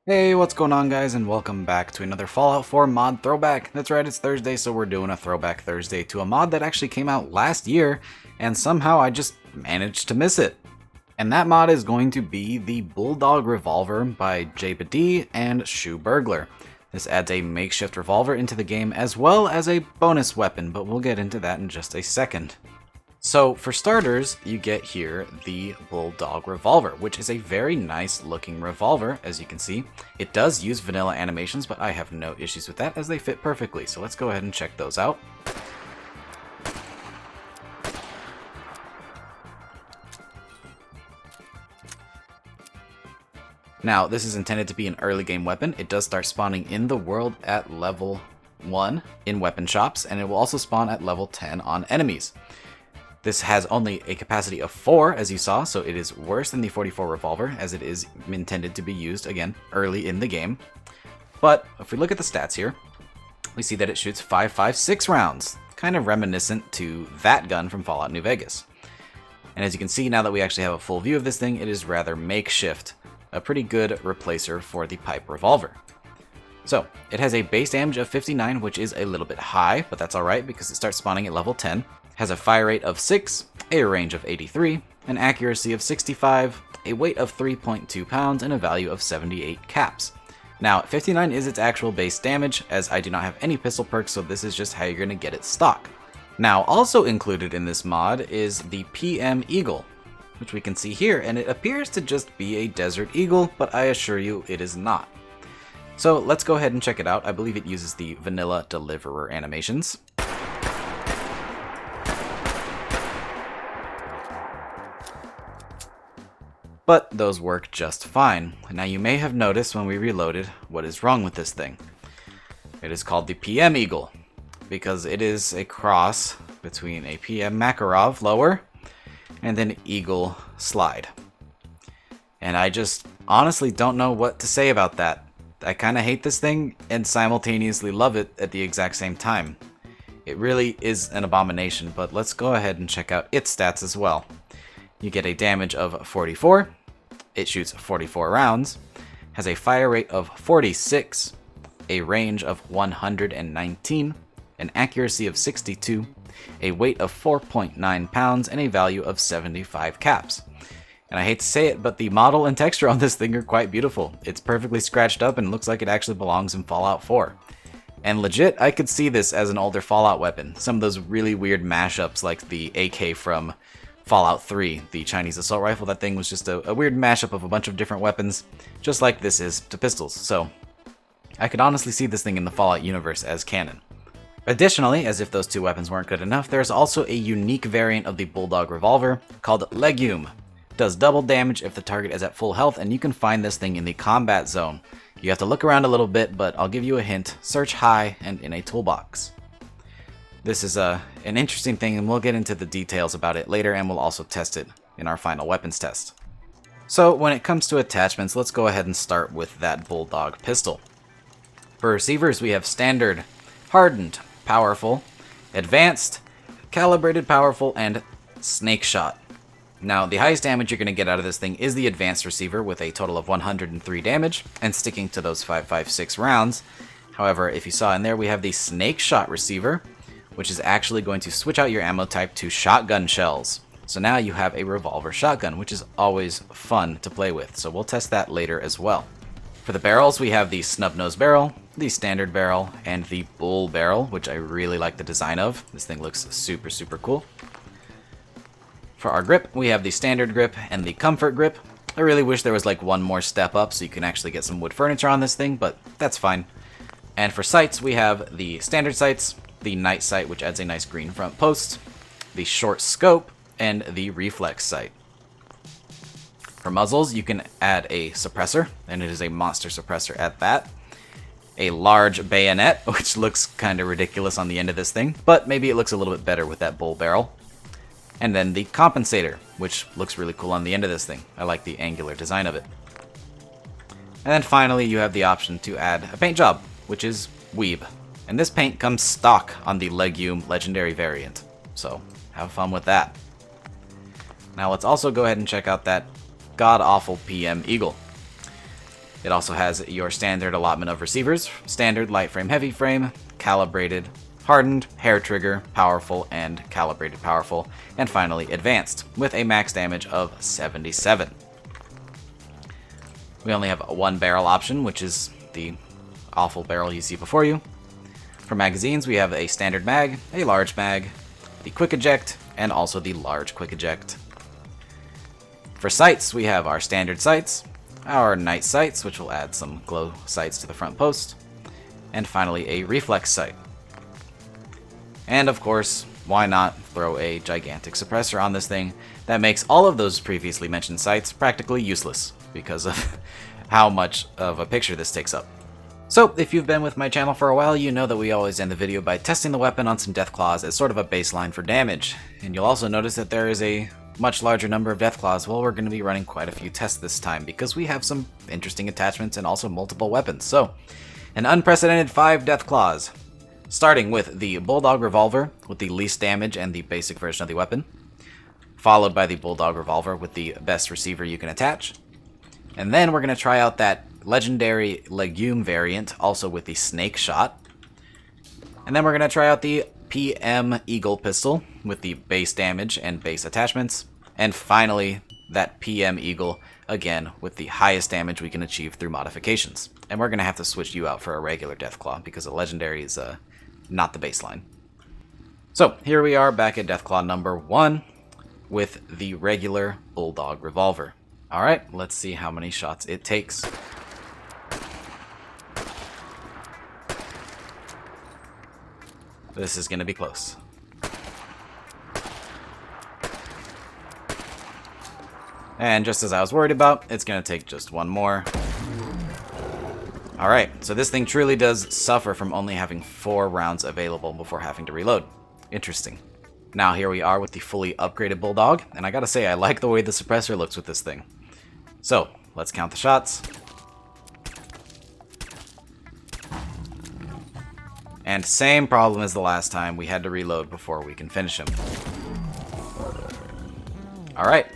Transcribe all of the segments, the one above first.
Hey, what's going on guys, and welcome back to another Fallout 4 mod throwback. That's right, it's Thursday, so we're doing a throwback Thursday to a mod that actually came out last year, and somehow I just managed to miss it. And that mod is going to be the Bulldog Revolver by JBD and Shoe Burglar. This adds a makeshift revolver into the game as well as a bonus weapon, but we'll get into that in just a second. So for starters, you get here the Bulldog Revolver, which is a very nice looking revolver, as you can see. It does use vanilla animations, but I have no issues with that as they fit perfectly, so let's go ahead and check those out. Now, this is intended to be an early game weapon. It does start spawning in the world at level 1 in weapon shops, and it will also spawn at level 10 on enemies. This has only a capacity of 4, as you saw, so it is worse than the 44 revolver, as it is intended to be used, again, early in the game. But if we look at the stats here, we see that it shoots 5.56 rounds, kind of reminiscent to that gun from Fallout New Vegas. And as you can see, now that we actually have a full view of this thing, it is rather makeshift, a pretty good replacer for the pipe revolver. So, it has a base damage of 59, which is a little bit high, but that's alright because it starts spawning at level 10. Has a fire rate of 6, a range of 83, an accuracy of 65, a weight of 3.2 pounds, and a value of 78 caps. Now, 59 is its actual base damage, as I do not have any pistol perks, so this is just how you're going to get it stock. Now, also included in this mod is the PM Eagle, which we can see here, and it appears to just be a Desert Eagle, but I assure you it is not. So let's go ahead and check it out. I believe it uses the vanilla deliverer animations. But those work just fine. Now you may have noticed when we reloaded what is wrong with this thing. It is called the PM Eagle, because it is a cross between a PM Makarov lower and an Eagle slide. And I just honestly don't know what to say about that. I kind of hate this thing and simultaneously love it at the exact same time. It really is an abomination, but let's go ahead and check out its stats as well. You get a damage of 44, it shoots 44 rounds, has a fire rate of 46, a range of 119, an accuracy of 62, a weight of 4.9 pounds, and a value of 75 caps. And I hate to say it, but the model and texture on this thing are quite beautiful. It's perfectly scratched up and looks like it actually belongs in Fallout 4. And legit, I could see this as an older Fallout weapon. Some of those really weird mashups like the AK from Fallout 3, the Chinese assault rifle. That thing was just a weird mashup of a bunch of different weapons, just like this is to pistols. So I could honestly see this thing in the Fallout universe as canon. Additionally, as if those two weapons weren't good enough, there's also a unique variant of the Bulldog Revolver called Legume. Does double damage if the target is at full health, and you can find this thing in the combat zone. You have to look around a little bit, but I'll give you a hint. Search high and in a toolbox. This is an interesting thing, and we'll get into the details about it later, and we'll also test it in our final weapons test. So when it comes to attachments, let's go ahead and start with that Bulldog pistol. For receivers, we have standard, hardened, powerful, advanced, calibrated powerful, and snake shot. Now, the highest damage you're going to get out of this thing is the advanced receiver with a total of 103 damage and sticking to those 5.56 rounds. However, if you saw in there, we have the snake shot receiver, which is actually going to switch out your ammo type to shotgun shells. So now you have a revolver shotgun, which is always fun to play with. So we'll test that later as well. For the barrels, we have the snub-nose barrel, the standard barrel, and the bull barrel, which I really like the design of. This thing looks super, super cool. For our grip, we have the standard grip and the comfort grip. I really wish there was like one more step up so you can actually get some wood furniture on this thing, but that's fine. And for sights, we have the standard sights, the night sight, which adds a nice green front post, the short scope, and the reflex sight. For muzzles, you can add a suppressor, and it is a monster suppressor at that. A large bayonet, which looks kind of ridiculous on the end of this thing, but maybe it looks a little bit better with that bull barrel. And then the compensator, which looks really cool on the end of this thing. I like the angular design of it. And then finally, you have the option to add a paint job, which is Weeb. And this paint comes stock on the Legume Legendary variant, so have fun with that. Now let's also go ahead and check out that god-awful PM Eagle. It also has your standard allotment of receivers: standard, light frame, heavy frame, calibrated, hardened, hair trigger, powerful, and calibrated powerful, and finally advanced, with a max damage of 77. We only have one barrel option, which is the awful barrel you see before you. For magazines, we have a standard mag, a large mag, the quick eject, and also the large quick eject. For sights, we have our standard sights, our night sights, which will add some glow sights to the front post, and finally a reflex sight. And of course, why not throw a gigantic suppressor on this thing that makes all of those previously mentioned sights practically useless because of how much of a picture this takes up. So, if you've been with my channel for a while, you know that we always end the video by testing the weapon on some Deathclaws as sort of a baseline for damage. And you'll also notice that there is a much larger number of Deathclaws. Well, we're going to be running quite a few tests this time because we have some interesting attachments and also multiple weapons. So, an unprecedented 5 Deathclaws, starting with the Bulldog Revolver with the least damage and the basic version of the weapon, followed by the Bulldog Revolver with the best receiver you can attach. And then we're going to try out that legendary legume variant, also with the snake shot. And then we're going to try out the PM Eagle pistol with the base damage and base attachments. And finally, that PM Eagle, again, with the highest damage we can achieve through modifications. And we're going to have to switch you out for a regular Deathclaw because a legendary is not the baseline. So, here we are back at Deathclaw number 1 with the regular Bulldog Revolver. Alright, let's see how many shots it takes. This is going to be close. And just as I was worried about, it's going to take just one more. Alright, so this thing truly does suffer from only having 4 rounds available before having to reload. Interesting. Now here we are with the fully upgraded Bulldog, and I gotta say, I like the way the suppressor looks with this thing. So, let's count the shots. And same problem as the last time, we had to reload before we can finish him. Alright,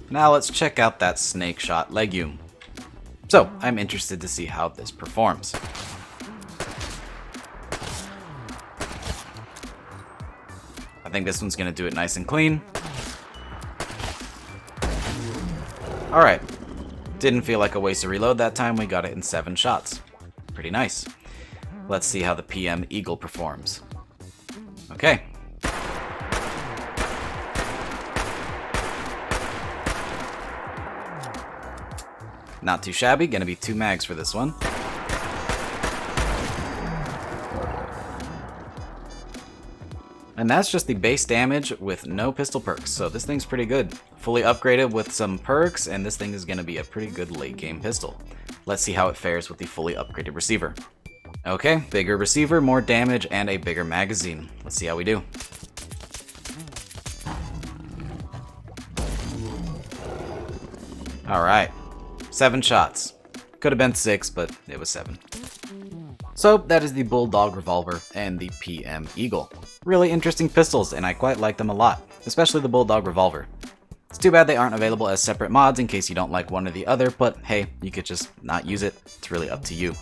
now let's check out that snake shot legume. So, I'm interested to see how this performs. I think this one's going to do it nice and clean. Alright, didn't feel like a waste of reload that time, we got it in 7 shots. Pretty nice. Let's see how the PM Eagle performs. Okay. Not too shabby, gonna be 2 mags for this one. And that's just the base damage with no pistol perks, so this thing's pretty good. Fully upgraded with some perks, and this thing is gonna be a pretty good late game pistol. Let's see how it fares with the fully upgraded receiver. Okay, bigger receiver, more damage, and a bigger magazine. Let's see how we do. Alright, 7 shots. Could have been 6, but it was 7. So that is the Bulldog Revolver and the PM Eagle. Really interesting pistols, and I quite like them a lot, especially the Bulldog Revolver. It's too bad they aren't available as separate mods in case you don't like one or the other, but hey, you could just not use it. It's really up to you.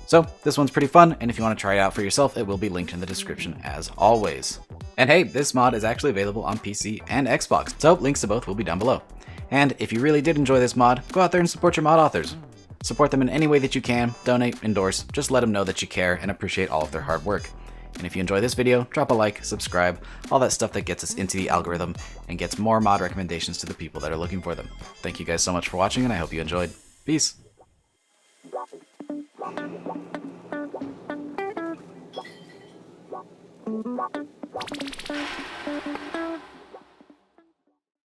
So this one's pretty fun, and if you want to try it out for yourself, it will be linked in the description as always. And hey, this mod is actually available on PC and Xbox, so links to both will be down below. And if you really did enjoy this mod, go out there and support your mod authors. Support them in any way that you can, donate, endorse, just let them know that you care and appreciate all of their hard work. And if you enjoy this video, drop a like, subscribe, all that stuff that gets us into the algorithm and gets more mod recommendations to the people that are looking for them. Thank you guys so much for watching, and I hope you enjoyed. Peace!